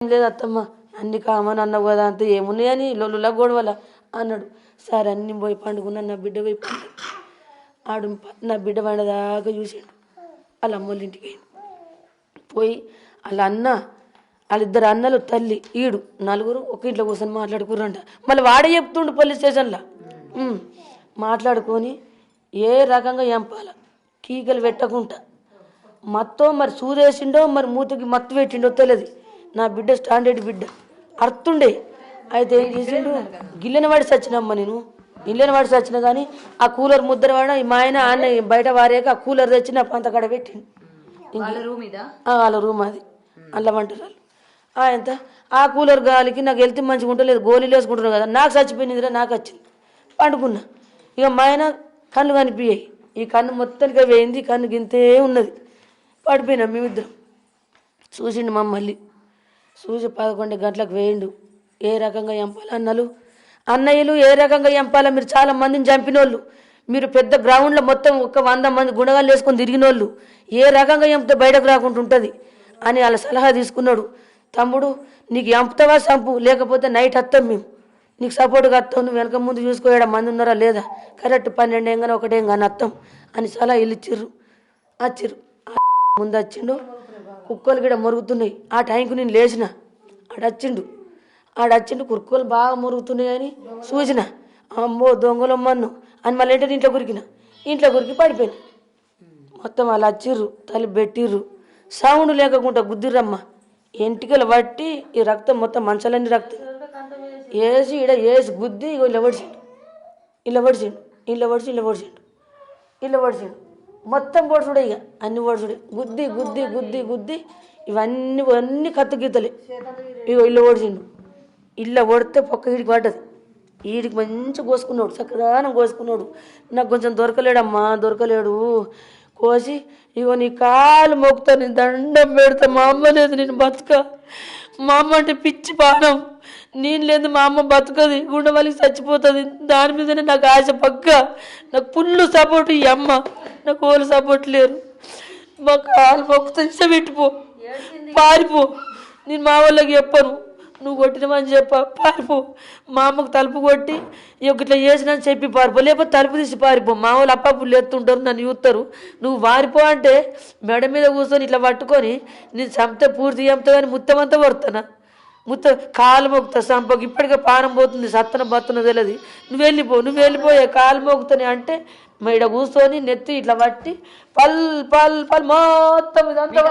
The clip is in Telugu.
లేదు అత్తమ్మ, అన్ని కామని అన్నావు కదా, అంత ఏమున్నాయని లొల్లులా గొడవల అన్నాడు. సరే అన్ని పోయి పండుకున్నా, నా బిడ్డ పోయి ఆడు నా బిడ్డ పండదాకా చూసాడు. వాళ్ళ అమ్మోళ్ళ ఇంటికి పోయి వాళ్ళిద్దరు అన్నలు తల్లి ఈడు నలుగురు ఒక ఇంట్లో కూర్చొని మాట్లాడుకుర్రంట. మళ్ళీ వాడే చెప్తుండు పోలీస్ స్టేషన్లో. మాట్లాడుకొని ఏ రకంగా ఎంపాల కీకలు పెట్టకుండా మొత్తం మరి సూదేసిండో మరి మూతికి మత్తు పెట్టిండో తెలియదు. నా బిడ్డ స్టాండర్డ్ బిడ్డ అర్థుండే. అయితే ఏం చేసిండు, గిల్లెన వాడి సచ్చినమ్మ, నేను ఇల్లెన వాడి సచ్చిన కానీ ఆ కూలర్ ముద్ర వాడ మా ఆయన అన్న బయట వారేక ఆ కూలర్ తెచ్చి నా పంత కడ పెట్టిండు. వాళ్ళ రూమ్ అది అల్ల వంటరాలు. ఎంత ఆ కూలర్ గాలికి నాకు హెల్త్ మంచిగా ఉంటలేదు, గోళీలు వేసుకుంటున్నాను కదా, నాకు చచ్చిపోయిందిరా, నాకు వచ్చింది. పండుకున్నా. ఇక మా ఆయన కళ్ళు కనిపించాయి, ఈ కన్ను మొత్తానికి వేయింది, కన్ను గింతే ఉన్నది. పడిపోయినాం మేమిద్దరం. చూసిండు మమ్మల్ని, చూసి 11 గంటలకు వేయిండు. ఏ రకంగా ఎంపాలి అన్నయ్యలు ఏ రకంగా ఎంపాలా, మీరు చాలా మందిని చంపిన వాళ్ళు, మీరు పెద్ద గ్రౌండ్లో మొత్తం 100 మంది గుణగాలు వేసుకొని తిరిగిన వాళ్ళు, ఏ రకంగా ఎంపితే బయటకు రాకుండా ఉంటుంది అని వాళ్ళ సలహా తీసుకున్నాడు. తమ్ముడు నీకు ఎంపుతావా చంపు, లేకపోతే నైట్ వస్తాం మేము, నీకు సపోర్ట్గా వస్తాం, నువ్వు వెనక ముందు చూసుకోవడా మంది ఉన్నారా లేదా, కరెక్ట్ 12 ఏం కానీ 1 ఏం కానీ వస్తాం అని సలహా వీళ్ళు ఇచ్చిర్రు. ముందు వచ్చిండు, కుక్కలు కూడా మొరుగుతున్నాయి. ఆ టైంకు నేను లేచిన, ఆడొచ్చిండు కుక్కలు బాగా మొరుగుతున్నాయి అని చూసిన. అమ్మో దొంగలమ్మన్ను అని మళ్ళీ ఏంటంటే ఇంట్లో కురికి పడిపోయినా. మొత్తం వాళ్ళు వచ్చిర్రు, తల్లి పెట్టిర్రు, సౌండ్ లేకుండా గుద్దిర్రమ్మ, ఎంటికలు పట్టి ఈ రక్తం మొత్తం మంచాలన్నీ రక్తం వేసి వేసి గుద్ది ఇలా పడిచిండు మొత్తం పొడుచుడే. ఇక అన్ని పొడుచుడే, గుద్ది గుద్ది గుద్ది గుద్ది ఇవన్నీ కత్తి గీతలే. ఇగో ఇల్లు ఓడిచిండు. ఇల్లు ఓడితే పొక్క ఈడికి పడ్డది. ఈడికి మంచిగా కోసుకున్నాడు, చక్కదానం కోసుకున్నాడు. నాకు కొంచెం దొరకలేడు. కోసి ఇగో నీ కాలు మొక్కుతా, నేను దండం పెడతా, మా అమ్మ లేదు నేను బతుక, మా అమ్మ అంటే పిచ్చి పానం, నేను లేదు మా అమ్మ బతుకది, గుండె వాళ్ళకి చచ్చిపోతుంది, దాని మీదనే నాకు ఆశ పక్క, నాకు ఫుల్ సపోర్ట్ ఈ అమ్మ, నాకు ఓళ్ళు సపోర్ట్ లేరు, మా కాలు మొక్కుతా, ఇష్టపెట్టిపో, పారిపో, నేను మా వాళ్ళకి చెప్పను, నువ్వు కొట్టినమని పారిపో, మా అమ్మకు తలుపు కొట్టి ఇట్లా చేసినా చెప్పి పారిపో, లేకపోతే తలుపు తీసి పారిపో, మా వాళ్ళు అప్పప్పుడు లేస్తుంటారు, నన్ను చూస్తారు, నువ్వు పారిపో అంటే మెడ మీద కూర్చొని ఇట్లా పట్టుకొని నేను చంపితే పూర్తి చంపుతా కానీ ముత్తమంతా పడుతానా, కాలు మోగుతా సంపకు, ఇప్పటికే పానం పోతుంది, సత్తన బత్తన తెలియదు, నువ్వు వెళ్ళిపోయే కాలు మోగుతాని అంటే ఈడ కూర్చొని నెత్తి ఇట్లా పట్టి పల్ మొత్తం ఇదంతా